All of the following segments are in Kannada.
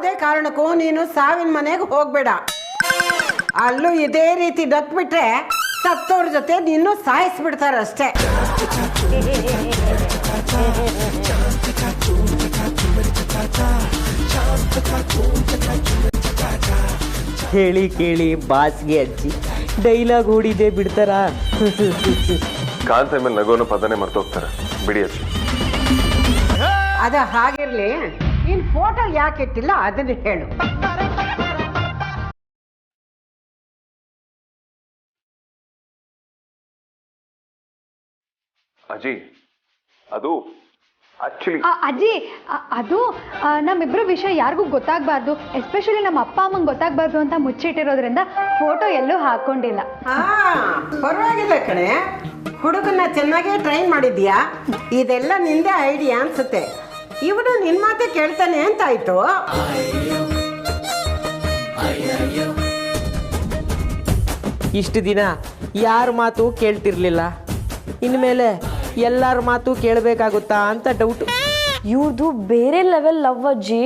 ಯಾವುದೇ ಕಾರಣಕ್ಕೂ ನೀನು ಸಾವಿನ ಮನೆಗೆ ಹೋಗ್ಬೇಡ. ಅಲ್ಲೂ ಇದೇ ರೀತಿ ಡಕ್ಬಿಟ್ರೆ ಸತ್ತೋರ್ ಜೊತೆ ನಿನ್ನೂ ಸಾಯಿಸ್ಬಿಡ್ತಾರಷ್ಟೇ. ಹೇಳಿ ಕೇಳಿ ಬಾಸ್ಗೆ ಹಚ್ಚಿ ಡೈಲಾಗ್ ಹೂಡಿದೆ ಬಿಡ್ತಾರ. ಕಾಂತ ಮೇಲೆ ನಗೋನು ಪದನೆ ಮರ್ತೋಗ್ತಾರೆ ಬಿಡಿ ಅಜ್ಜಿ. ಅದ ಹಾಗಿರ್ಲಿ, ನೀನ್ ಫೋಟೋ ಯಾಕೆ ಇಟ್ಟಿಲ್ಲ ಅದನ್ನ ಹೇಳು. ಅಜ್ಜಿ ಅದು ಆಕ್ಚುಲಿ ಅಜ್ಜಿ ಅದು ನಮ್ಮಿಬ್ಬರ ವಿಷಯ ಯಾರಿಗೂ ಗೊತ್ತಾಗಬಾರ್ದು, ಎಸ್ಪೆಷಲಿ ನಮ್ಮ ಅಪ್ಪ ಅಮ್ಮಂಗೆ ಗೊತ್ತಾಗಬಾರ್ದು ಅಂತ ಮುಚ್ಚಿಟ್ಟಿರೋದ್ರಿಂದ ಫೋಟೋ ಎಲ್ಲೂ ಹಾಕೊಂಡಿಲ್ಲ. ಪರವಾಗಿಲ್ಲ ಕಣೆ, ಹುಡುಗನ್ನ ಚೆನ್ನಾಗೇ ಟ್ರೈನ್ ಮಾಡಿದ್ಯಾ. ಇದೆಲ್ಲ ನಿಂದೆ ಐಡಿಯಾ ಅನ್ಸುತ್ತೆ. ಇವನು ನಿನ್ ಮಾತೆ ಕೇಳ್ತಾನೆ ಅಂತಾಯ್ತು. ಇಷ್ಟು ದಿನ ಯಾರ ಮಾತು ಕೇಳ್ತಿರ್ಲಿಲ್ಲ, ಇನ್ಮೇಲೆ ಎಲ್ಲರ ಮಾತು ಕೇಳಬೇಕಾಗುತ್ತಾ ಅಂತ ಡೌಟ್. ಇವ್ರದು ಬೇರೆ ಲೆವೆಲ್ ಲವ್ ಅಜ್ಜಿ.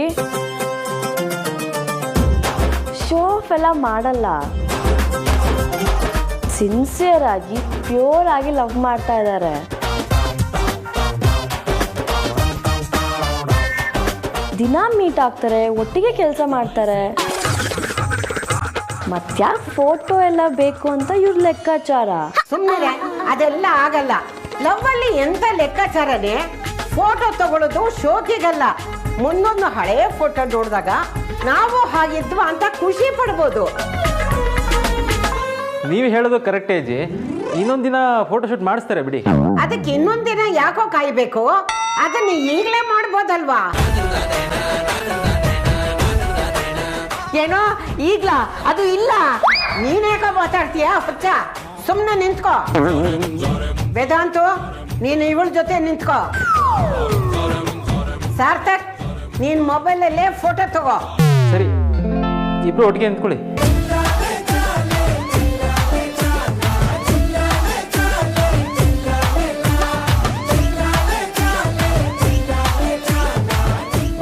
ಶೋ ಆಫ್ ಎಲ್ಲ ಮಾಡಲ್ಲ, ಸಿನ್ಸಿಯರ್ ಆಗಿ ಪ್ಯೂರ್ ಆಗಿ ಲವ್ ಮಾಡ್ತಾ ಇದ್ದಾರೆ. ದಿನ ಮೀಟ್ ಆಗ್ತಾರೆ, ಒಟ್ಟಿಗೆ ಕೆಲಸ ಮಾಡ್ತಾರೆ. ಮತ್ಯಾಕೆ ಫೋಟೋ ಎಲ್ಲ ಬೇಕು ಅಂತ ಇವ್ರ ಲೆಕ್ಕಾಚಾರ. ಸುಮ್ಮನೆ ಅದೆಲ್ಲ ಆಗಲ್ಲ. ಲವ್ ಅಲ್ಲಿ ಎಂತ ಲೆಕ್ಕಾಚಾರನೇ. ಫೋಟೋ ತಗೊಳ್ಳೋದು ಶೋಕಿಗಲ್ಲ. ಮುಂದೊಂದು ಹಳೆ ಫೋಟೋ ನೋಡಿದಾಗ ನಾವು ಹಾಗಿದ್ವಾ ಅಂತ ಖುಷಿ ಪಡ್ಬೋದು. ನೀವು ಹೇಳೋದು ಕರೆಕ್ಟೇ ಅಜ್ಜಿ. ಇನ್ನೊಂದು ದಿನ ಫೋಟೋಶೂಟ್ ಮಾಡಿಸ್ತಾರೆ ಬಿಡಿ. ಅದಕ್ಕೆ ಇನ್ನೊಂದ್ ದಿನ ಯಾಕೋ ಕಾಯ್ಬೇಕು? ಅದನ್ನ ಈಗಲೇ ಮಾಡ್ಬೋದಲ್ವಾ? ಏನೋ ಈಗ್ಲಾ? ಅದು ಇಲ್ಲ. ನೀನೇಕೋ ಮಾತಾಡ್ತೀಯ ಹುಚ್ಚ? ಸುಮ್ನೆ ನಿಂತ್ಕೋ. ವೇದಾಂತು, ನೀನು ಇವಳ ಜೊತೆ ನಿಂತ್ಕೋ. ಸಾರ್ಥಕ್, ನೀನ್ ಮೊಬೈಲಲ್ಲೇ ಫೋಟೋ ತಗೋ. ಸರಿ, ಇಬ್ರು ಒಟ್ಟಿಗೆ ನಿಂತ್ಕೊಳ್ಳಿ.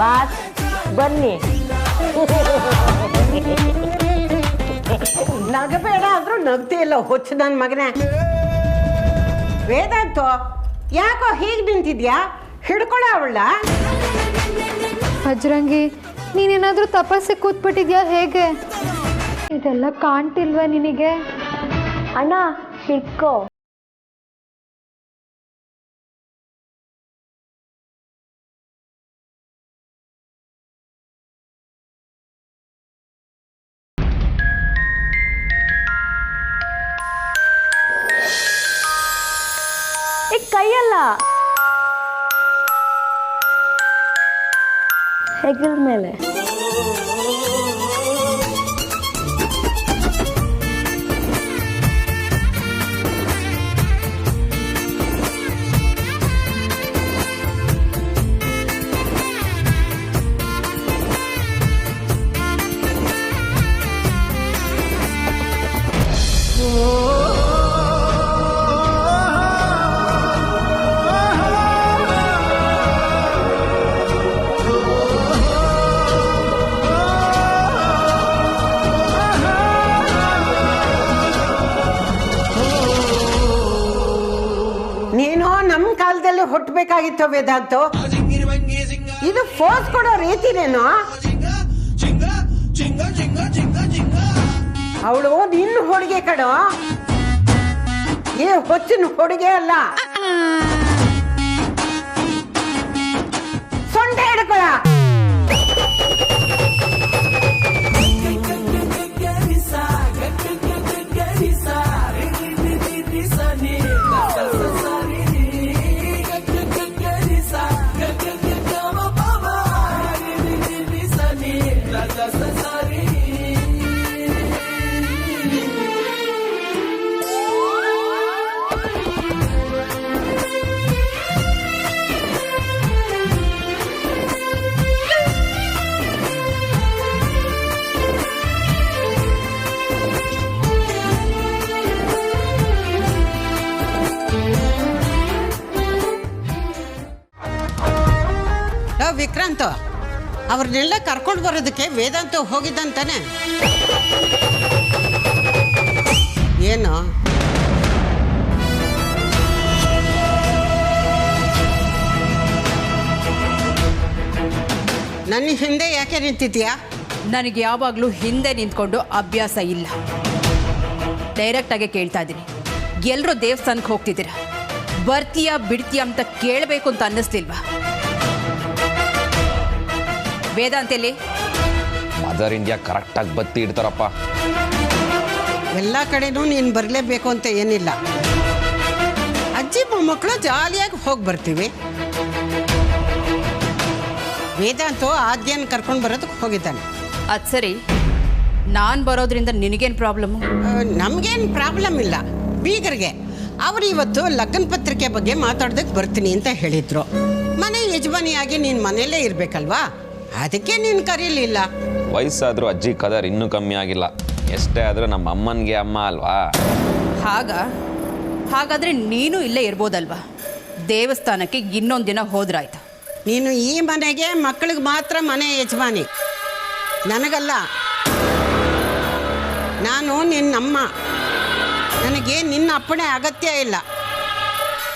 ಬಾಸ್ ಬನ್ನಿ. ನಗಬೇಡ ಅಂದ್ರೂ ನಗ್ತಿ ಇಲ್ಲ ಹುಚ್ಚ ನನ್ ಮಗನೇ. ವೇದಾಂತು, ಯಾಕೋ ಹೀಗೆ ನಿಂತಿದ್ಯಾ? ಹಿಡ್ಕೊಳ್ಳ ಅವಳ. ಅಜ್ರಂಗಿ, ನೀನೇನಾದ್ರೂ ತಪಸ್ಸೆ ಕೂತ್ಬಿಟ್ಟಿದ್ಯಾ ಹೇಗೆ? ಇದೆಲ್ಲ ಕಾಣ್ತಿಲ್ವಾ ನಿನಗೆ? ಅಣ್ಣ ಹಿಡ್ಕೋ. ಕೈಯಲ್ಲ, ಹೆಗಲ ಮೇಲೆ. ನೀನು ನಮ್ ಕಾಲದಲ್ಲಿ ಹುಟ್ಟಬೇಕಾಗಿತ್ತು ವೇದಾಂತು. ಇದು ಫೋರ್ಸ್ ಕೊಡೋ ರೀತಿನೇನು? ಅವಳು ನಿನ್ನ ಹುಡುಗೆ ಕಡೋ, ಈ ಹೊಚ್ಚಿನ ಹುಡುಗೆ ಅಲ್ಲ. ಸೊಂಟೆ ಹಿಡ್ಕೊಳ. ವಿಕ್ರಾಂತ್, ಅವ್ರನ್ನೆಲ್ಲ ಕರ್ಕೊಂಡು ಬರೋದಕ್ಕೆ ವೇದಾಂತ ಹೋಗಿದ್ದಂತಾನೆ. ಏನು ನನ್ನ ಹಿಂದೆ ಯಾಕೆ ನಿಂತಿದ್ಯಾ? ನನಗೆ ಯಾವಾಗಲೂ ಹಿಂದೆ ನಿಂತ್ಕೊಂಡು ಅಭ್ಯಾಸ ಇಲ್ಲ. ಡೈರೆಕ್ಟಾಗೆ ಕೇಳ್ತಾ ಇದ್ದೀನಿ, ಎಲ್ಲರೂ ದೇವಸ್ಥಾನಕ್ಕೆ ಹೋಗ್ತಿದ್ದೀರಾ, ಬರ್ತೀಯಾ ಬಿಡ್ತೀಯಾ ಅಂತ ಕೇಳಬೇಕು ಅಂತ ಅನ್ನಿಸ್ಲಿಲ್ವಾ? ವೇದಾಂತಲ್ಲಿ ಮದರ್ ಇಂಡಿಯಾ ಕರೆಕ್ಟಾಗಿ ಬತ್ತಿ ಇಡ್ತಾರಪ್ಪ. ಎಲ್ಲ ಕಡೆನೂ ನೀನು ಬರಲೇಬೇಕು ಅಂತ ಏನಿಲ್ಲ. ಅಜ್ಜಿ ಮೊಮ್ಮಕ್ಕಳು ಜಾಲಿಯಾಗಿ ಹೋಗಿ ಬರ್ತೀವಿ. ವೇದಾಂತ ಆದ್ಯನ ಕರ್ಕೊಂಡು ಬರೋದಕ್ಕೆ ಹೋಗಿದ್ದಾನೆ. ಅದು ಸರಿ, ನಾನು ಬರೋದ್ರಿಂದ ನಿನಗೇನು ಪ್ರಾಬ್ಲಮ್ಮು? ನಮಗೇನು ಪ್ರಾಬ್ಲಮ್ ಇಲ್ಲ. ಬೀಗರಿಗೆ ಅವರು ಇವತ್ತು ಲಗ್ನ ಪತ್ರಿಕೆ ಬಗ್ಗೆ ಮಾತಾಡೋದಕ್ಕೆ ಬರ್ತೀನಿ ಅಂತ ಹೇಳಿದ್ರು. ಮನೆ ಯಜಮಾನಿಯಾಗಿ ನೀನು ಮನೆಯಲ್ಲೇ ಇರಬೇಕಲ್ವಾ, ಅದಕ್ಕೆ ನೀನು ಕರೀಲಿಲ್ಲ. ವಯಸ್ಸಾದರೂ ಅಜ್ಜಿ ಕದರ್ ಇನ್ನೂ ಕಮ್ಮಿ ಆಗಿಲ್ಲ. ಎಷ್ಟೇ ಆದರೂ ನಮ್ಮ ಅಮ್ಮನಿಗೆ ಅಮ್ಮ ಅಲ್ವಾ? ಹಾಗಾದರೆ ನೀನು ಇಲ್ಲೇ ಇರ್ಬೋದಲ್ವಾ? ದೇವಸ್ಥಾನಕ್ಕೆ ಇನ್ನೊಂದು ದಿನ ಹೋದ್ರಾಯ್ತು. ನೀನು ಈ ಮನೆಗೆ ಮಕ್ಕಳಿಗೆ ಮಾತ್ರ ಮನೆ ಯಜಮಾನಿ, ನನಗಲ್ಲ. ನಾನು ನಿನ್ನಮ್ಮ, ನನಗೆ ನಿನ್ನ ಅಪ್ಪಣೆ ಅಗತ್ಯ ಇಲ್ಲ.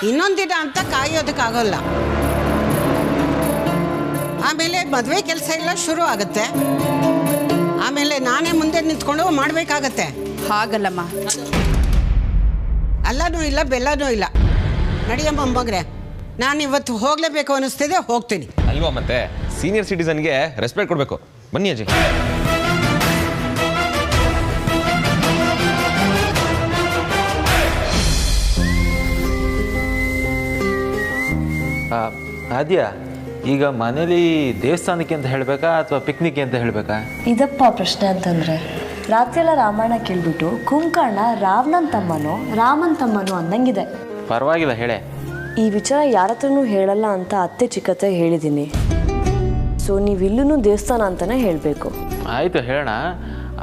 ಇನ್ನೊಂದಿನ ಅಂತ ಕಾಯೋದಕ್ಕಾಗೋಲ್ಲ. ಆಮೇಲೆ ಮದುವೆ ಕೆಲಸ ಎಲ್ಲ ಶುರು ಆಗುತ್ತೆ. ಆಮೇಲೆ ನಾನೇ ಮುಂದೆ ನಿಂತ್ಕೊಂಡು ಮಾಡಬೇಕಾಗತ್ತೆ. ಹಾಗಲ್ಲಮ್ಮ, ಅಲ್ಲನೂ ಇಲ್ಲ ಬೆಲ್ಲನೂ ಇಲ್ಲ. ನಡಿಯಮ್ಮ ಮಗರೆ, ನಾನು ಇವತ್ತು ಹೋಗಲೇಬೇಕು ಅನ್ನಿಸ್ತಿದೆ, ಹೋಗ್ತೀನಿ. ಅಲ್ವಾ? ಮತ್ತೆ ಸೀನಿಯರ್ ಸಿಟಿಸನ್ಗೆ ರೆಸ್ಪೆಕ್ಟ್ ಕೊಡಬೇಕು. ಬನ್ನಿ ಅಜ್ಜಿ. ಆದ್ಯ, ಈಗ ಮನೇಲಿ ದೇವಸ್ಥಾನಕ್ಕೆ ಅಂತ ಹೇಳಬೇಕಾ ಅಥವಾ ಪಿಕ್ನಿಕ್ ಅಂತ ಹೇಳಬೇಕಾ? ಇದಪ್ಪ ಪ್ರಶ್ನೆ ಅಂತಂದರೆ, ರಾತ್ರಿ ಎಲ್ಲ ರಾಮಾಯಣ ಕೇಳ್ಬಿಟ್ಟು ಕುಂಕರ್ಣ ರಾವಣನ್ ತಮ್ಮನೋ ರಾಮನ್ ತಮ್ಮನೋ ಅಂದಂಗಿದೆ. ಪರವಾಗಿಲ್ಲ, ಹೇಳೆ. ಈ ವಿಚಾರ ಯಾರ ಹತ್ರನೂ ಹೇಳಲ್ಲ ಅಂತ ಅತ್ತೆ ಚಿಕ್ಕತ್ತೆ ಹೇಳಿದ್ದೀನಿ. ಸೊ ನೀವಿಲ್ಲೂ ದೇವಸ್ಥಾನ ಅಂತಲೇ ಹೇಳಬೇಕು. ಆಯಿತು, ಹೇಳೋಣ.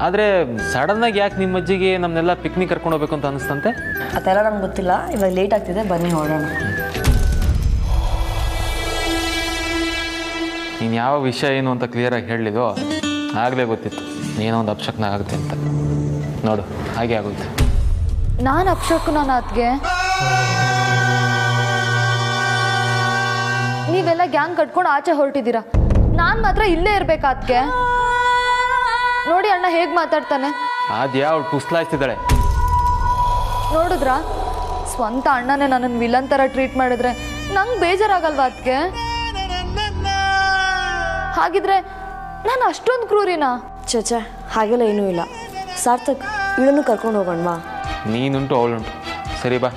ಆದರೆ ಸಡನ್ನಾಗಿ ಯಾಕೆ ನಿಮ್ಮ ಅಜ್ಜಿಗೆ ನಮ್ಮನ್ನೆಲ್ಲ ಪಿಕ್ನಿಕ್ ಕರ್ಕೊಂಡು ಹೋಗ್ಬೇಕು ಅಂತ ಅನಿಸ್ತಂತೆ? ಅದೆಲ್ಲ ನಂಗೆ ಗೊತ್ತಿಲ್ಲ. ಇವಾಗ ಲೇಟ್ ಆಗ್ತಿದೆ, ಬನ್ನಿ ಹೊರಡೋಣ. ನೀನು ಯಾವ ವಿಷಯ ಏನು ಅಂತ ಕ್ಲಿಯರಾಗಿ ಹೇಳಲಿದೋ ಆಗಲೇ ಗೊತ್ತಿತ್ತು ಏನೋ ಒಂದು ಅಪಶಕ್ನ ಆಗುತ್ತೆ ಅಂತ. ನೋಡು, ಹಾಗೆ ಆಗುತ್ತೆ. ನಾನು ಅಪ್ಶಕ್ಕು ನಾನು ಅದಕ್ಕೆ. ನೀವೆಲ್ಲ ಗ್ಯಾಂಗ್ ಕಟ್ಕೊಂಡು ಆಚೆ ಹೊರಟಿದ್ದೀರಾ, ನಾನು ಮಾತ್ರ ಇಲ್ಲೇ ಇರ್ಬೇಕಾದ್ಕೆ. ನೋಡಿ ಅಣ್ಣ ಹೇಗೆ ಮಾತಾಡ್ತಾನೆ. ಆದ್ಯಾ ಅವಳು ಪುಸ್ಲಾಯಿಸ್ತಿದ್ದಾಳೆ. ನೋಡಿದ್ರಾ, ಸ್ವಂತ ಅಣ್ಣನೇ ನನ್ನನ್ನು ವಿಲನ್ ಥರ ಟ್ರೀಟ್ ಮಾಡಿದ್ರೆ ನಂಗೆ ಬೇಜಾರಾಗಲ್ವಾ ಅದಕ್ಕೆ? ಹಾಗಿದ್ರೆ ನಾನು ಅಷ್ಟೊಂದು ಕ್ರೂರಿನಾ? ಚಚೆ, ಹಾಗೆಲ್ಲ ಏನೂ ಇಲ್ಲ. ಸಾರ್ಥಕ್, ಇವಳನ್ನು ಕರ್ಕೊಂಡು ಹೋಗೋಣವಾ? ನೀನುಂಟು ಅವಳುಂಟು. ಸರಿ ಬಾ,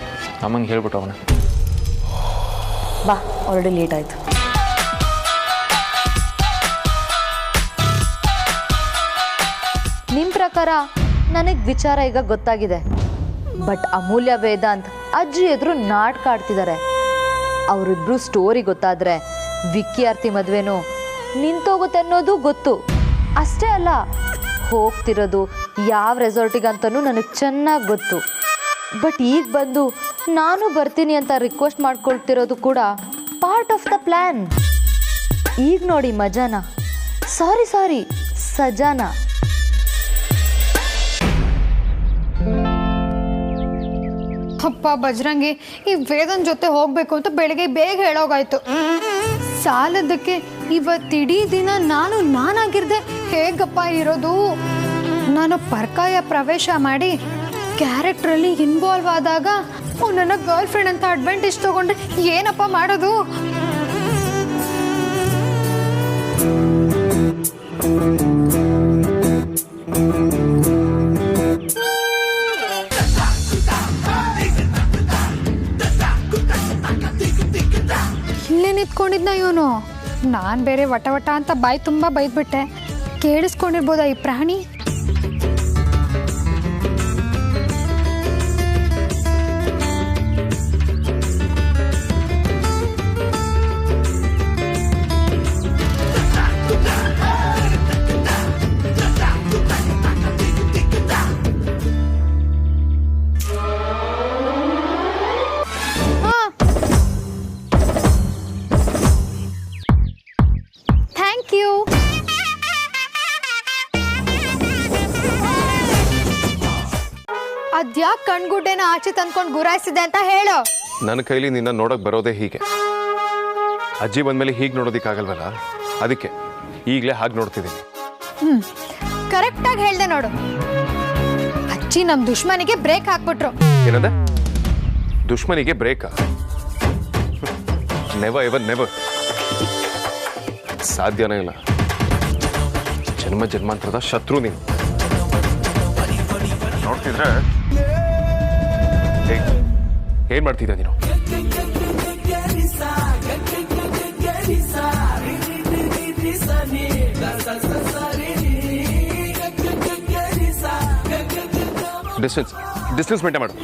ಅಮ್ಮಂಗೆ ಹೇಳ್ಬಿಟ್ಟು ಅವನ. ಬಾ, ಆಲ್ರೆಡಿ ಲೇಟ್ ಆಯಿತು. ನಿಮ್ಮ ಪ್ರಕಾರ ನನಗೆ ವಿಚಾರ ಈಗ ಗೊತ್ತಾಗಿದೆ. ಬಟ್ ಅಮೂಲ್ಯ ವೇದಾಂತ್ ಅಜ್ಜಿ ಎದುರು ನಾಟಕ ಆಡ್ತಿದ್ದಾರೆ. ಅವರಿಬ್ರು ಸ್ಟೋರಿ ಗೊತ್ತಾದರೆ ವಿಕ್ಕಿ ಆರ್ತಿ ಮದುವೆನೂ ನಿಂತೋಗುತ್ತೆ ಅನ್ನೋದು ಗೊತ್ತು. ಅಷ್ಟೇ ಅಲ್ಲ, ಹೋಗ್ತಿರೋದು ಯಾವ ರೆಸಾರ್ಟಿಗಂತನೂ ನನಗೆ ಚೆನ್ನಾಗಿ ಗೊತ್ತು. ಬಟ್ ಈಗ ಬಂದು ನಾನು ಬರ್ತೀನಿ ಅಂತ ರಿಕ್ವೆಸ್ಟ್ ಮಾಡ್ಕೊಳ್ತಿರೋದು ಕೂಡ ಪಾರ್ಟ್ ಆಫ್ ದ ಪ್ಲ್ಯಾನ್. ಈಗ ನೋಡಿ ಮಜಾನ, ಸಾರಿ ಸಜಾನ. ಅಪ್ಪ ಬಜರಂಗಿ, ಈ ವೇದನ್ ಜೊತೆ ಹೋಗ್ಬೇಕು ಅಂತ ಬೆಳಿಗ್ಗೆ ಬೇಗ ಹೇಳೋಗಾಯ್ತು. ಸಾಲದಕ್ಕೆ ಇವತ್ತಿಡೀ ದಿನ ನಾನಾಗಿರ್ದೆ ಹೇಗಪ್ಪ ಇರೋದು? ನಾನು ಪರ್ಕಾಯ ಪ್ರವೇಶ ಮಾಡಿ ಕ್ಯಾರೆಕ್ಟ್ರಲ್ಲಿ ಇನ್ವಾಲ್ವ್ ಆದಾಗ ನನ್ನ ಗರ್ಲ್ ಫ್ರೆಂಡ್ ಅಂತ ಅಡ್ವಾಂಟೇಜ್ ತಗೊಂಡ್ರೆ ಏನಪ್ಪ ಮಾಡೋದು? ಇಲ್ಲೇ ನಿಂತ್ಕೊಂಡಿದ್ನ ಇವನು. ನಾನು ಬೇರೆ ವಟ ವಟ ಅಂತ ಬಾಯಿ ತುಂಬ ಬೈದ್ಬಿಟ್ಟೆ. ಕೇಳಿಸ್ಕೊಂಡಿರ್ಬೋದಾ ಈ ಪ್ರಾಣಿ? Thank you. ಅದ್ಯಾಕ್ ಕಣ್ಗುಡ್ಡೆನ ಆಚೆ ತಂದ್ಕೊಂಡು ಗುರಾಯಿಸಿದೆ ಅಂತ ಹೇಳು. ನನ್ನ ಕೈಲಿ ನಿನ್ನ ನೋಡಕ್ ಬರೋದೇ ಹೀಗೆ. ಅಜ್ಜಿ ಬಂದ್ಮೇಲೆ ಹೀಗೆ ನೋಡೋದಿಕ್ಕಾಗಲ್ವಲ್ಲ, ಅದಕ್ಕೆ ಈಗಲೇ ಹಾಗೆ ನೋಡ್ತಿದ್ದೀನಿ. ಕರೆಕ್ಟಾಗಿ ಹೇಳ್ದೆ ನೋಡು. ಅಜ್ಜಿ ನಮ್ ದುಶ್ಮನಿಗೆ ಬ್ರೇಕ್ ಹಾಕ್ಬಿಟ್ರು. ಏನಂದ? ದುಶ್ಮನಿಗೆ ಬ್ರೇಕ್? Never ever never. ಸಾಧ್ಯನೇ ಇಲ್ಲ. ಜನ್ಮ ಜನ್ಮಾಂತರದ ಶತ್ರು ನೀನು. ನೋಡ್ತಿದ್ರೆ ಏನ್ ಮಾಡ್ತಿದ್ದ ನೀನು? ಡಿಸ್ಟೆನ್ಸ್ ಮೇಂಟೈನ್ ಮಾಡು.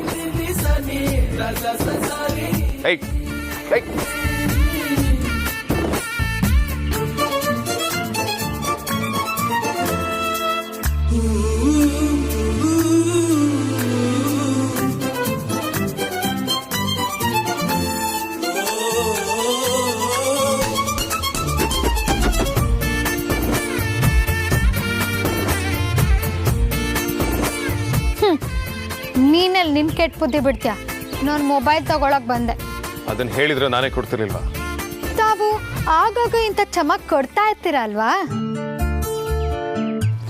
ನೀನಲ್ಲಿ ನಿನ್ ಕೆಟ್ಟ ಬುದ್ಧಿ ಬಿಡ್ತೀಯ. ನಾನು ಮೊಬೈಲ್ ತಗೊಳಕ್ ಬಂದೆ. ಅದನ್ನ ಹೇಳಿದ್ರೆ ನಾನೇ ಕೊಡ್ತಿರ್ಲಿಲ್ವಾ? ತಾವು ಆಗಾಗ ಇಂಥ ಚಮಕ್ ಕೊಡ್ತಾ ಇರ್ತೀರಲ್ವಾ?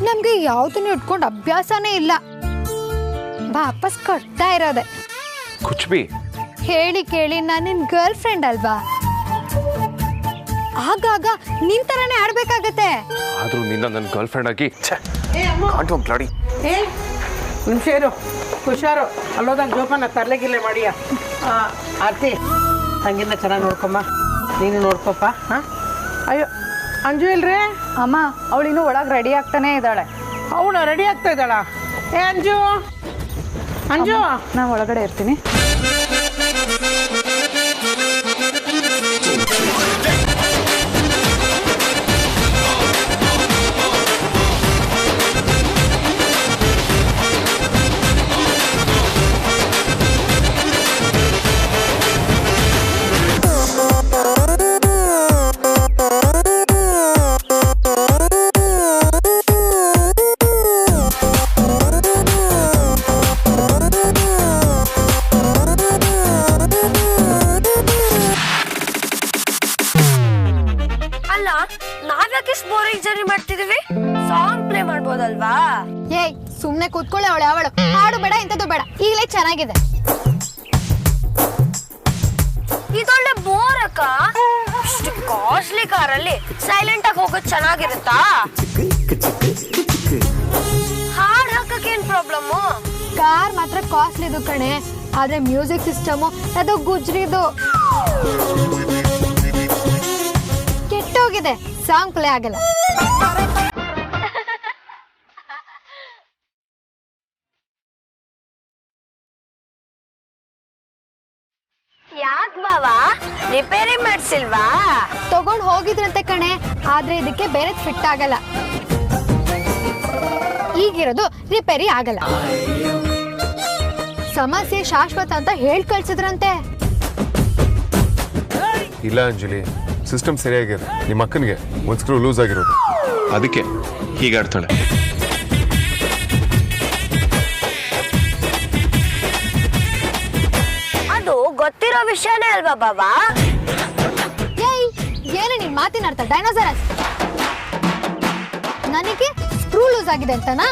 ನಮ್ಗೆ ಯಾವ್ದನ್ನು ಇಟ್ಕೊಂಡು ಅಭ್ಯಾಸನೇ ಇಲ್ಲ. ವಾಪಸ್ ಕೊಡ್ತಾ ಇರೋದೆ. ಕುಚ್ಬಿ ಹೇಳಿ ಕೇಳಿ ನಾನು ನಿನ್ ಗರ್ಲ್ ಫ್ರೆಂಡ್ ಅಲ್ವಾ? ಆಗಾಗ ನಿನ್ ತರಾನೇ ಆಡ್ಬೇಕಾಗತ್ತೆ. ಆದ್ರೂ ನಿನ್ನ ನನ್ನ ಗರ್ಲ್ ಫ್ರೆಂಡ್ ಆಗಿ ಹುಷಾರು ಹುಷಾರು. ಅಲ್ಲೋದಾಗ ಜೋಪಾನ ತರ್ಲೆಗಿಲ್ಲೆ ಮಾಡಿಯ. ಆರ್ತಿ ತಂಗಿನ ಚೆನ್ನಾಗಿ ನೋಡ್ಕೊಮ್ಮ. ನೀನು ನೋಡ್ಕೊಪ್ಪ. ಹಾಂ ಅಯ್ಯೋ ಅಂಜು ಇಲ್ರಿ? ಅಮ್ಮ ಅವಳಿನ್ನೂ ಒಳಗೆ ರೆಡಿ ಆಗ್ತಾನೆ ಇದ್ದಾಳೆ. ಅವಳು ರೆಡಿ ಆಗ್ತಾ ಇದ್ದಾಳ? ಏ ಅಂಜು, ಅಂಜು ನಾ ಒಳಗಡೆ ಇರ್ತೀನಿ. ಏಯ್ ಸುಮ್ನೆ ಕೂತ್ಕೊಳ್ಳೆ. ಅವಳು ಹಾಡು ಬೇಡ, ಇಂಥದ್ದು ಬೇಡ. ಈಗಲೇ ಚೆನ್ನಾಗಿದೆ. ಇದೊಳ್ಳೆ ಬೋರ್ ಅಕ್ಕ. ಇಷ್ಟು ಕಾಸ್ಟ್ಲಿ ಕಾರಲ್ಲಿ ಸೈಲೆಂಟ್ ಆಗಿ ಹೋಗೋದು ಚೆನ್ನಾಗಿರುತ್ತಾ? ಹಾಡ್ ಹಾಕಕ್ಕೆ ಏನ್ ಪ್ರಾಬ್ಲಮ್? ಕಾರ್ ಮಾತ್ರ ಕಾಸ್ಟ್ಲಿದು ಕಣೆ. ಆದ್ರೆ ಮ್ಯೂಸಿಕ್ ಸಿಸ್ಟಮ್ ಅದು ಗುಜ್ರಿದು ಕೆಟ್ಟೋಗಿದೆ. ಸಾಂಗ್ ಪ್ಲೇ ಆಗಲ್ಲ. ಯಾಕ್ ಬಾವಾ, ರಿಪೇರಿ ಮಾಡ್ಸಿಲ್ವಾ? ತಗೊಂಡ್ ಹೋಗಿದ್ರಂತೆ ಕಣೆ. ಆದ್ರೆ ಇದಕ್ಕೆ ಬೇರೆ ಫಿಟ್ ಆಗಲ್ಲ. ಈಗಿರೋದು ರಿಪೇರಿ ಆಗಲ್ಲ. ಸಮಸ್ಯೆ ಶಾಶ್ವತ ಅಂತ ಹೇಳ್ ಕಳ್ಸಿದ್ರಂತೆ. ಇಲ್ಲ ಅಂಜಲಿ, ಸಿಸ್ಟಮ್ ಸರಿಯಾಗಿದೆ. ನಿಮ್ಮ ಅಕ್ಕನಿಗೆ ಒಂದು ಸ್ಕ್ರೂ ಲೂಸ್ ಆಗಿರೋದು, ಅದಕ್ಕೆ ಹೀಗಾಡ್ತಾಳೆ. ಅದು ಗೊತ್ತಿರೋ ವಿಷಯನೇ ಅಲ್ವಾ ಬಾಬಾ? ಏನು ನೀನ್ ಮಾತಿನಾಡ್ತಾ ಡೈನೋಸರಸ್? ನನಗೆ ಸ್ಕ್ರೂ ಲೂಸ್ ಆಗಿದೆ ಅಂತನಾ?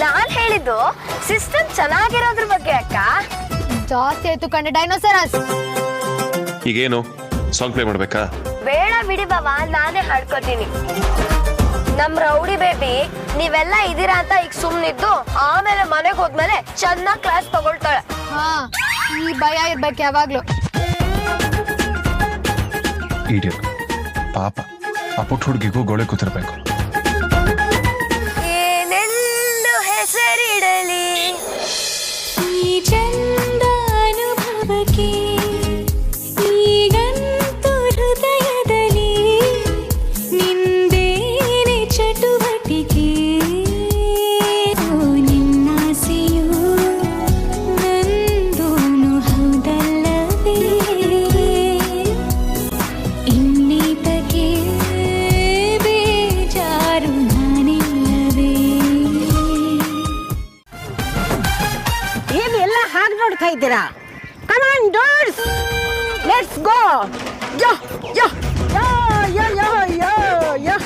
ನಾನ್ ಹೇಳಿದ್ದು ಸಿಸ್ಟಮ್ ಚೆನ್ನಾಗಿರೋದ್ರ ಬಗ್ಗೆ ಅಕ್ಕ. ಜಾಸ್ತಿ ಆಯ್ತು ಕಣೆ ಡೈನೋಸರಸ್. ಈಗೇನು ಸಾಂಗ್ ಪ್ಲೇ ಮಾಡ್ಬೇಕಾ? ಬೇಡ ಬಿಡಿ ಬಾಬಾ, ನಾನೇ ಹಾಡ್ಕೊತೀನಿ. ನಮ್ ರೌಡಿ ಬೇಬಿ ನೀವೆಲ್ಲ ಇದೀರಾ ಅಂತ ಈಗ ಸುಮ್ನಿದ್ದು ಆಮೇಲೆ ಮನೆಗೆ ಹೋದ್ಮೇಲೆ ಚೆನ್ನಾಗ್ ಕ್ಲಾಸ್ ತಗೊಳ್ತಾಳೆ. ಹಾ, ಈ ಭಯ ಇರ್ಬೇಕು ಯಾವಾಗ್ಲೂ. ಪಾಪ ಆ ಪುಟ್ಟ ಹುಡುಗಿಗೂ ಗೋಳೆ ಕೂತಿರ್ಬೇಕು. ಏನೆಂದು ಹೆಸರಿಡಲಿ ಈ ಚಂದ ಅನುಭವಕ್ಕೆ, ಈಗಂತೂ ಹೃದಯದಲ್ಲಿ ನಿಂದೇನೆ ಚಟುವಟಿಕೆ. ನಿನ್ನಾಸೆಯು ನಂದೂನು ಹೌದಲ್ಲವೇ? ಇನ್ನೀತಕ್ಕೆ ಬೇಜಾರಾಯಿತೆ. ಮಾಡ್ತಾ ಇದ್ದೀರಾ? ಕಮಾನ್ ಡೂಡ್ಸ್, let's go. Yeah yeah yeah yeah yeah yeah yeah.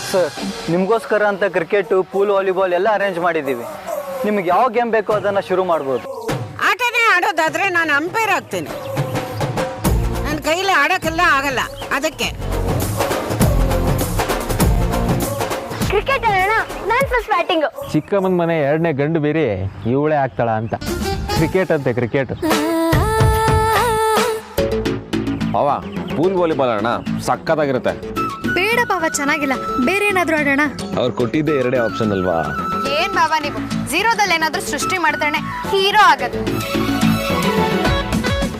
Sir, ನಿಮಗೋಸ್ಕರ ಅಂತ ಕ್ರಿಕೆಟು, ಪೂಲ್, ವಾಲಿಬಾಲ್ ಎಲ್ಲ ಅರೇಂಜ್ ಮಾಡಿದ್ದೀವಿ. ನಿಮ್ಗೆ ಯಾವ ಗೇಮ್ ಬೇಕೋ ಅದನ್ನು ಶುರು ಮಾಡ್ಬೋದು. ಆಟನೇ ಆಡೋದಾದ್ರೆ ನಾನು ಅಂಪೈರ್ ಆಗ್ತೇನೆ. ನನ್ನ ಕೈಲಿ ಆಡೋಕ್ಕೆಲ್ಲ ಆಗಲ್ಲ, ಅದಕ್ಕೆ. ಕ್ರಿಕೆಟ್ ಆಡೋಣ, ನಾನು ಫಸ್ಟ್ ಬ್ಯಾಟಿಂಗ್. ಚಿಕ್ಕಮ್ಮನ ಮನೆ ಎರಡನೇ ಗಂಡು ಬೇರೆ ಇವಳೇ ಆಗ್ತಾಳ ಅಂತ. ಕ್ರಿಕೆಟ್ ಅಂತೆ, ಕ್ರಿಕೆಟ್. ಅವ ಪೂಲ್ ವಾಲಿಬಾಲ್ ಅಣ್ಣ ಸಕ್ಕತ್ತಾಗಿರುತ್ತೆ. ಬೇಡ ಬಾವ, ಚೆನ್ನಾಗಿಲ್ಲ, ಬೇರೆ ಏನಾದ್ರೂ ಆಡೋಣ. ಅವ್ರು ಕೊಟ್ಟಿದ್ದೆ ಎರಡೇ ಆಪ್ಷನ್ ಅಲ್ವಾ? ಏನ್ ಬಾವ ನೀವು ಝೀರೋದಲ್ಲಿ ಏನಾದ್ರೂ ಸೃಷ್ಟಿ ಮಾಡ್ತಾನೆ ಹೀರೋ ಆಗದು.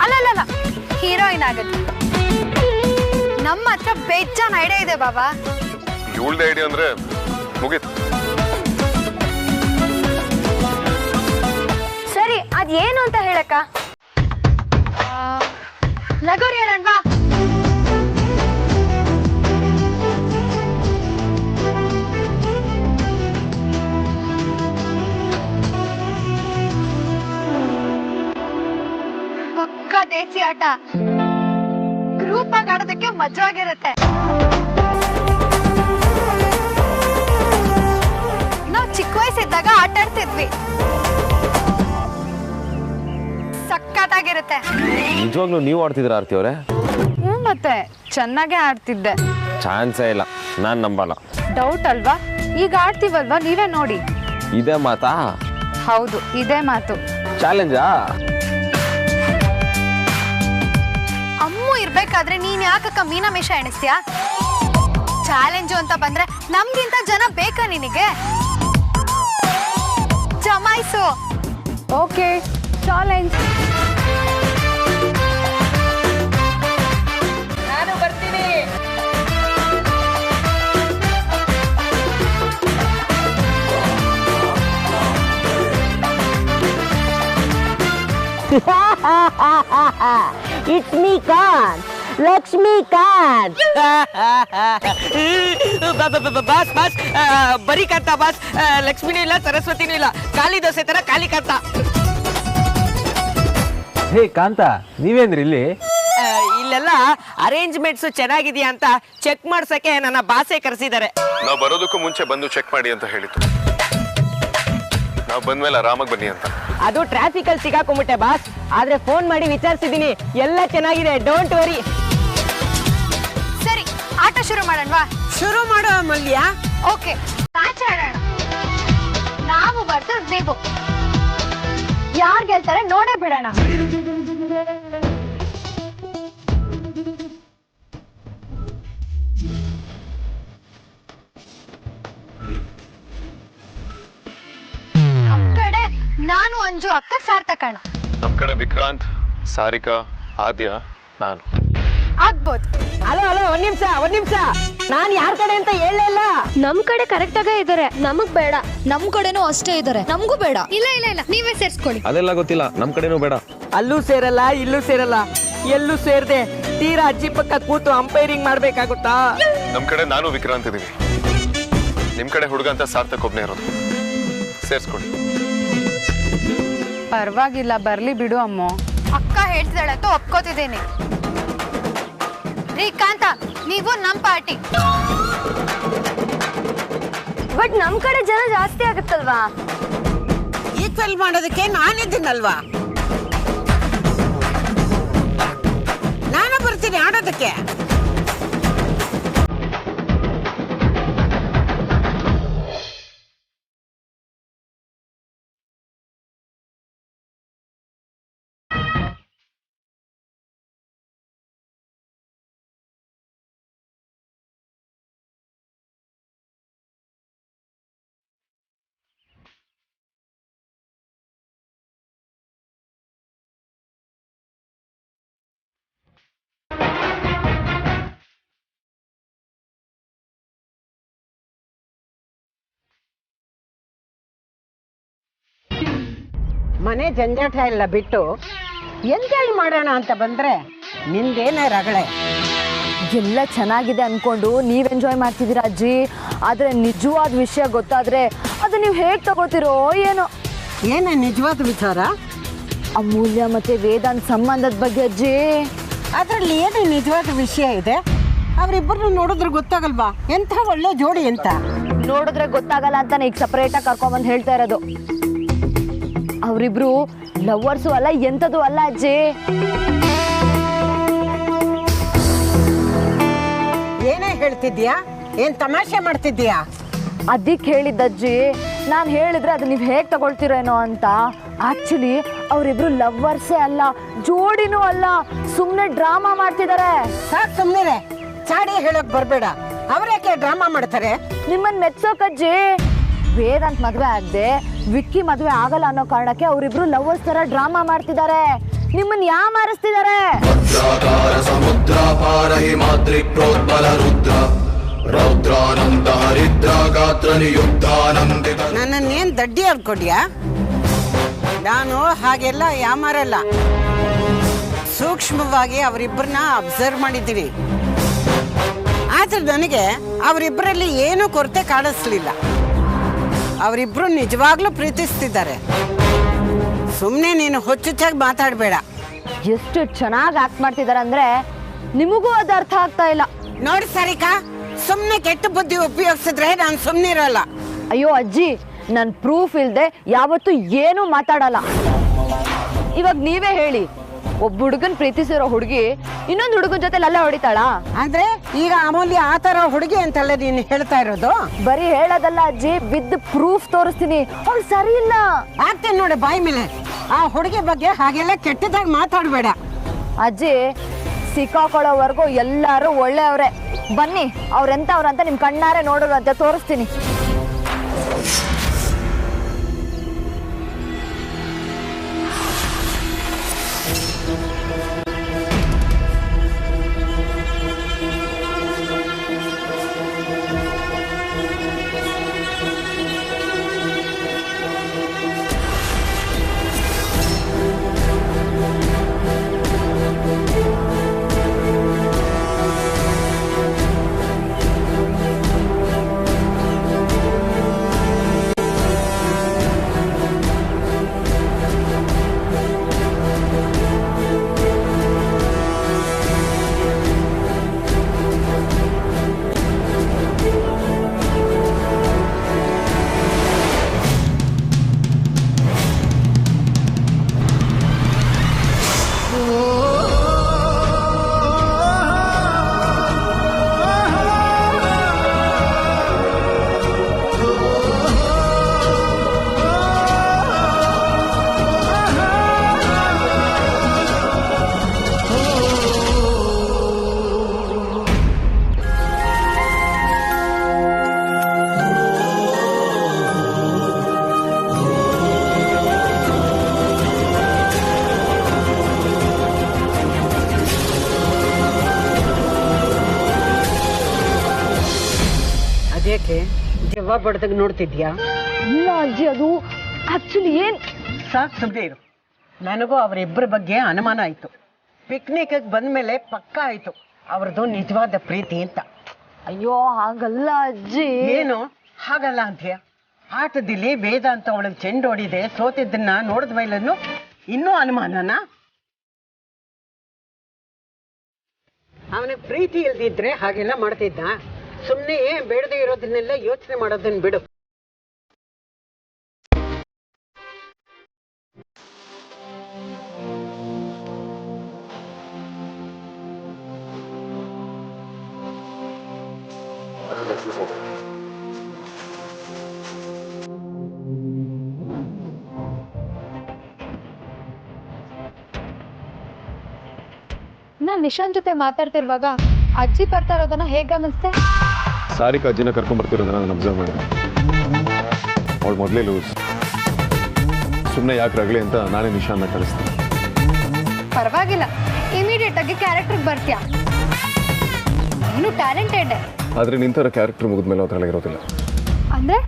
ಅಲ್ಲ, ಹೀರೋಯಿನ್ ಆಗದು. ನಮ್ಮ ಹತ್ರ ಬೇಜಾನ್ ಐಡಿಯಾ ಇದೆ ಬಾವ. ಇವಳ್ದೇ ಐಡಿಯಾ ಅಂದ್ರೆ ಮುಗೀತು. ಸರಿ, ಅದೇನು ಅಂತ ಹೇಳಕ್ಕ? ಲಗೋರಿ ಆಡೋಣವಾ? ಪಕ್ಕ ದೇಸಿ ಆಟ, ಗ್ರೂಪ್ ಆಗಿ ಆಡೋದಕ್ಕೆ ಮಜವಾಗಿರುತ್ತೆ. ನಾವು ಚಿಕ್ಕ ವಯಸ್ಸಿದ್ದಾಗ ಆಟ ಆಡ್ತಿದ್ವಿ, ಸಕ್ಕತ್ತಾಗಿರುತ್ತೆ. ನಿಜವಾಗ್ಲೂ ನೀವು ಆಡ್ತಿದ್ರ ಆರ್ತಿ ಅವರೇ? ಮತ್ತೆ ಚೆನ್ನಾಗೇ ಆಡ್ತಿದ್ದೆ. ಚಾನ್ಸೇ ಇಲ್ಲ, ನಾನು ನಂಬಲ್ಲ. ಡೌಟ್ ಅಲ್ವಾ? ಈಗ ಆಡ್ತೀವಲ್ವಾ, ನೀವೇ ನೋಡಿ. ಇದೇ ಮಾತಾ? ಹೌದು, ಇದೇ ಮಾತು. ಚಾಲೆಂಜಾ? ಅಮ್ಮು ಇರ್ಬೇಕಾದ್ರೆ ನೀನ್ ಯಾಕಕ್ಕ ಮೀನಾಮೇಷ ಎಣಿಸ್ತೀಯಾ? ಚಾಲೆಂಜು ಅಂತ ಬಂದ್ರೆ ನಮ್ಗಿಂತ ಜನ ಬೇಕಾ ನಿನಗೆ? ಜಮಾಯಿಸು. Okay, challenge. ನಾನು ಬರ್ತೀನಿ. ಇಟ್ಸ್ ಮೀ ಕಾನ್, ಲಕ್ಷ್ಮೀಕಾಂತ್. ಬಾಸ್ ಬಾಸ್, ಬರೀ ಕಾಂತ ಬಾಸ್. ಲಕ್ಷ್ಮಿನೂ ಇಲ್ಲ, ಸರಸ್ವತಿನೂ ಇಲ್ಲ, ಖಾಲಿ ದೋಸೆ ತರ ಖಾಲಿ ಕಾಂತ. ಹೇ ಕಾಂತ, ನೀವೇನ್ರಿ ಇಲ್ಲಿ? ಇಲ್ಲೆಲ್ಲ ಅರೇಂಜ್ಮೆಂಟ್ಸ್ ಚೆನ್ನಾಗಿದೆಯಾ ಅಂತ ಚೆಕ್ ಮಾಡ್ಸಕ್ಕೆ ನನ್ನ ಬಾಸೆ ಕರೆಸಿದ್ದಾರೆ. ನಾವು ಬರೋದಕ್ಕೂ ಮುಂಚೆ ಬಂದು ಚೆಕ್ ಮಾಡಿ ಅಂತ ಹೇಳಿತ್ತು. ನಾವು ಬಂದ್ಮೇಲೆ ಆರಾಮಾಗಿ ಬನ್ನಿ ಅಂತ. ಅದು ಟ್ರಾಫಿಕ್ ಅಲ್ಲಿ ಸಿಗಾಕೊಂಡ್ಬಿಟ್ಟೆ ಬಾಸ್. ಆದ್ರೆ ಫೋನ್ ಮಾಡಿ ವಿಚಾರಿಸಿದೀನಿ, ಎಲ್ಲ ಚೆನ್ನಾಗಿದೆ, ಡೋಂಟ್ ವರಿ. ಸರಿ, ಆಟ ಶುರು ಮಾಡೋಣವಾ? ಶುರು ಮಾಡೋ ಮಲ್ಯ. ಓಕೆ, ಮ್ಯಾಚ್ ಆಡೋಣ. ನಾವು ವರ್ಸಸ್ ನೀವು. ಯಾರು ಗೆಲ್ತಾರೆ ನೋಡೇ ಬಿಡೋಣ. ನಮ್ ಕಡೆ ನಾನು, ಅಂಜು, ಅಕ್ಕ, ಸಾರ್ಥಕಣ. ನಮ್ಮ ಕಡೆ ವಿಕ್ರಾಂತ್, ಸಾರಿಕಾ, ಆದ್ಯ, ನಾನು. ಆಗ್ಬೋದು. ಹಲೋ ಹಲೋ, ಒಂದ್ ನಿಮಿಷ. ನಾನ್ ಯಾರ ಕಡೆ ಅಂತ ಹೇಳಲಿಲ್ಲ. ನಮ್ ಕಡೆ ಕರೆಕ್ಟ್ ಆಗೇ ಇದಾರೆ, ನಮಗ್ ಬೇಡ. ನಮ್ ಕಡೆನೂ ಅಷ್ಟೇ ಇದಾರೆ, ನಮಗೂ ಬೇಡ. ಇಲ್ಲ, ನೀವೇ ಸೇರ್ಸ್ಕೊಳ್ಳಿ. ಅದೆಲ್ಲ ಗೊತ್ತಿಲ್ಲ, ನಮ್ಮ ಕಡೆನೂ ಬೇಡ. ಅಲ್ಲೂ ಸೇರಲ್ಲ, ಇಲ್ಲೂ ಸೇರಲ್ಲ, ಎಲ್ಲೂ ಸೇರ್ದೆ ತೀರಾ ಅಜ್ಜಿ ಪಕ್ಕ ಕೂತು ಅಂಪೈರಿಂಗ್ ಮಾಡ್ಬೇಕಾಗುತ್ತಾ? ನಮ್ಮ ಕಡೆ ನಾನು ವಿಕ್ರಾಂತ್ ಇದೀವಿ. ನಿಮ್ ಕಡೆ ಹುಡುಗ ಅಂತ ಸಾರ್ಥಕ್ ಒಬ್ನೇ ಇರೋದು. ಸೇರ್ಸ್ಕೊಡಿ. ಪರವಾಗಿಲ್ಲ, ಬರ್ಲಿ ಬಿಡು ಅಮ್ಮೋ. ಅಕ್ಕ ಹೇಳ್ತಿದ್ದಾಳೆ ಅಂತ ಒಪ್ಕೋತಿದ್ದೀನಿ. ರೀ ಕಾಂತ, ನೀವು ನಮ್ ಪಾರ್ಟಿ. ಬಟ್ ನಮ್ ಕಡೆ ಜನ ಜಾಸ್ತಿ ಆಗುತ್ತಲ್ವಾ? ಈಕ್ವಲ್ ಮಾಡೋದಕ್ಕೆ ನಾನಿದ್ದೀನಲ್ವಾ? ನಾನು ಬರ್ತೀನಿ ಆಡೋದಕ್ಕೆ. ಮನೆ ಜಂಜಾಟ ಎಲ್ಲ ಬಿಟ್ಟು ಎಂಜಾಯ್ ಮಾಡೋಣ ಅಂತ ಬಂದ್ರೆ ನಿಂದೇನೇ ರಗಳೆ. ಎಲ್ಲ ಚೆನ್ನಾಗಿದೆ ಅನ್ಕೊಂಡು ನೀವ್ ಎಂಜಾಯ್ ಮಾಡ್ತಿದ್ದೀರಾ ಅಜ್ಜಿ, ಆದ್ರೆ ನಿಜವಾದ ವಿಷಯ ಗೊತ್ತಾದ್ರೆ ಅದು ನೀವು ಹೇಗೆ ತಗೋತಿರೋ ಏನೋ. ಏನೇ ನಿಜವಾದ ವಿಚಾರ? ಅಮೂಲ್ಯ ಮತ್ತೆ ವೇದಾಂತ್ ಸಂಬಂಧದ ಬಗ್ಗೆ ಅಜ್ಜಿ. ಅದರಲ್ಲಿ ಏನು ನಿಜವಾದ ವಿಷಯ ಇದೆ? ಅವರಿಬ್ಬರನ್ನು ನೋಡಿದ್ರೆ ಗೊತ್ತಾಗಲ್ವಾ ಎಂಥ ಒಳ್ಳೆ ಜೋಡಿ ಅಂತ? ನೋಡಿದ್ರೆ ಗೊತ್ತಾಗಲ್ಲ ಅಂತಾನೆ ಈಗ ಸಪರೇಟಾಗಿ ಕರ್ಕೊಂಬಂದು ಹೇಳ್ತಾ ಇರೋದು. ಅವರಿಬ್ರು ಲವರ್ಸು ಅಲ್ಲ, ಎಂಥದ್ದು ಅಲ್ಲ ಅಜ್ಜಿ. ಏನೇ ಹೇಳ್ತಿದ್ಯಾ? ಏನ್ ತಮಾಷೆ ಮಾಡ್ತಿದ್ಯಾ? ಅದಕ್ಕೆ ಹೇಳಿದ್ದಜ್ಜಿ, ನಾನು ಹೇಳಿದ್ರೆ ಅದು ನೀವು ಹೇಗೆ ತಗೊಳ್ತೀರೇನೋ ಅಂತ. ಆಕ್ಚುಲಿ ಅವರಿಬ್ರು ಲವ್ವರ್ಸೇ ಅಲ್ಲ, ಜೋಡಿನೂ ಅಲ್ಲ, ಸುಮ್ಮನೆ ಡ್ರಾಮಾ ಮಾಡ್ತಿದ್ದಾರೆ. ಸಾಕು ಸುಮ್ಮನೆ ಚಾಡಿ ಹೇಳಕ್ ಬರ್ಬೇಡ. ಅವ್ರ್ಯಾಕೆ ಡ್ರಾಮಾ ಮಾಡ್ತಾರೆ? ನಿಮ್ಮನ್ನ ಮೆಚ್ಚೋಕಜ್ಜಿ. ವೇದಾಂತ್ ಮದುವೆ ಆಗದೆ ವಿಕ್ಕಿ ಮದುವೆ ಆಗಲ್ಲ ಅನ್ನೋ ಕಾರಣಕ್ಕೆ ಅವರಿಬ್ರು ಲವ್ವರ್ಸ್ ತರ ಡ್ರಾಮಾ ಮಾಡ್ತಿದ್ದಾರೆ. ನಿಮ್ಮನ್ನ ಯಾಮಾರಿಸ್ತಿದ್ದಾರೆ. ನನ್ನನ್ನೇನ್ ದಡ್ಡಿ ಅನ್ಕೊಡ್ಯಾ? ನಾನು ಹಾಗೆಲ್ಲ ಯಾಮಾರಲ್ಲ. ಸೂಕ್ಷ್ಮವಾಗಿ ಅವರಿಬ್ಬರನ್ನ ಅಬ್ಸರ್ವ್ ಮಾಡಿದ್ದೀನಿ. ಆದ್ರೆ ನನಗೆ ಅವರಿಬ್ಬರಲ್ಲಿ ಏನೂ ಕೊರತೆ ಕಾಣಿಸ್ಲಿಲ್ಲ. ಅವರಿಬ್ರು ನಿಜವಾಗ್ಲೂ ಪ್ರೀತಿಸ್ತಿದ್ದಾರೆ. ಸುಮ್ಮನೆ ನೀನು ಹುಚ್ಚುಚ್ಚಾಗಿ ಮಾತಾಡಬೇಡ. ಎಷ್ಟು ಚೆನ್ನಾಗಿ ಆಕ್ಟ್ ಮಾಡ್ತಿದ್ದಾರೆ ಅಂದ್ರೆ ನಿಮಗೂ ಅದು ಅರ್ಥ ಆಗ್ತಾ ಇಲ್ಲ. ನೋಡಿ ಸರಿಕಾ, ಸುಮ್ಮನೆ ಕೆಟ್ಟ ಬುದ್ಧಿ ಉಪಯೋಗಿಸಿದ್ರೆ ನಾನು ಸುಮ್ಮನೆ ಇರಲ್ಲ. ಅಯ್ಯೋ ಅಜ್ಜಿ, ನನ್ ಪ್ರೂಫ್ ಇಲ್ದೆ ಯಾವತ್ತೂ ಏನೂ ಮಾತಾಡಲ್ಲ. ಇವಾಗ ನೀವೇ ಹೇಳಿ, ಒಬ್ಬ ಹುಡುಗನ್ ಪ್ರೀತಿಸಿರೋ ಹುಡುಗಿ ಇನ್ನೊಂದು ಹುಡುಗನ ಜೊತೆ ಲಲ್ಲ ಹೊಡಿತಾಳ? ಅಂದ್ರೆ ಈಗ ಅಮೂಲ್ಯ ಆ ತರ ಹುಡುಗಿ ಅಂತಲ್ಲ ನೀನು ಹೇಳ್ತಾ ಇರೋದು? ಬರೀ ಹೇಳೋದಲ್ಲ ಅಜ್ಜಿ, ಬಿದ್ದು ಪ್ರೂಫ್ ತೋರಿಸ್ತೀನಿ. ಅವ್ಳು ಸರಿ ಇಲ್ಲ. ಆಗ್ತೇನೆ ನೋಡಿ ಬಾಯಿ ಮೇಲೆ. ಆ ಹುಡುಗಿ ಬಗ್ಗೆ ಹಾಗೆಲ್ಲ ಕೆಟ್ಟದಾಗಿ ಮಾತಾಡಬೇಡ. ಅಜ್ಜಿ, ಸಿಕ್ಕಾಕೊಳ್ಳೋವರೆಗೂ ಎಲ್ಲರೂ ಒಳ್ಳೆಯವ್ರೆ. ಬನ್ನಿ, ಅವ್ರೆಂತವ್ರಂತ ನಿಮ್ ಕಣ್ಣಾರೆ ನೋಡೋರು ಅಂತ ತೋರಿಸ್ತೀನಿ. ಅದೇಕೆ ಜವ್ವ ಬಡ್ದಾಗ ನೋಡ್ತಿದ್ಯಾ? ಇಲ್ಲ ಅಜ್ಜಿ, ಅದು ಆಕ್ಚುಲಿ ಏನ್. ಸಾಕು ಸುಮ್ಮನೆ ಇರು. ನನಗೂ ಅವರಿಬ್ಬರ ಬಗ್ಗೆ ಅನುಮಾನ ಆಯ್ತು. ಪಿಕ್ನಿಕ್ ಬಂದ್ಮೇಲೆ ಪಕ್ಕ ಆಯ್ತು ಅವ್ರದ್ದು ನಿಜವಾದ ಪ್ರೀತಿ ಅಂತ. ಅಯ್ಯೋ ಹಾಗಲ್ಲ ಅಜ್ಜಿ. ಏನು ಹಾಗಲ್ಲ ಅಂತೀಯ? ಆಟದಲ್ಲಿ ವೇದಾಂತ ಅವಳಿಗೆ ಚೆಂಡು ಹೊಡಿದೆ ಸೋತಿದ್ದನ್ನ ನೋಡಿದ ಮೇಲೂ ಇನ್ನೂ ಅನುಮಾನನ? ಅವನಿಗೆ ಪ್ರೀತಿ ಇಲ್ದಿದ್ರೆ ಹಾಗೆಲ್ಲ ಮಾಡ್ತಿದ್ದ? ಸುಮ್ಮನೆ ಬೇಡದೇ ಇರೋದನ್ನೆಲ್ಲ ಯೋಚನೆ ಮಾಡೋದನ್ನ ಬಿಡು. ನಾನು ನಿಶಾಂತ್ ಜೊತೆ ಮಾತಾಡ್ತಿರುವಾಗ ಅಜ್ಜಿ ಬರ್ತಾ ಇರೋದನ್ನ ಹೇಗೆ ಗಮನಿಸ್ತೆ? ಸಾರಿಕಾ ಅಜ್ಜಿನ ಕರ್ಕೊಂಡ್ಬರ್ತಿರೋದನ್ನ ನಾನು ಅಬ್ಸರ್ವ್ ಮಾಡಿದೆ. ಅವಳು ಮೊದಲೇ ಲೂಸ್. ಸುಮ್ಮನೆ ಯಾಕೆ ರಗಲಿ ಅಂತ ನಾನೇ ನಿಶಾನ್ನ ಕಳಿಸ್ತೀನಿ. ಪರವಾಗಿಲ್ಲ, ಇಮಿಡಿಯೇಟ್ ಆಗಿ ಕ್ಯಾರೆಕ್ಟರ್ಗೆ ಬರ್ತೀಯಾ. ನೀನು ಟ್ಯಾಲೆಂಟೆಡ್. ಆದರೆ ನಿಂತರ ಕ್ಯಾರೆಕ್ಟರ್ ಮುಗಿದ್ಮೇಲೆ ಅದರೊಳಗೆ ಇರೋದಿಲ್ಲ. ಅಂದ್ರೆ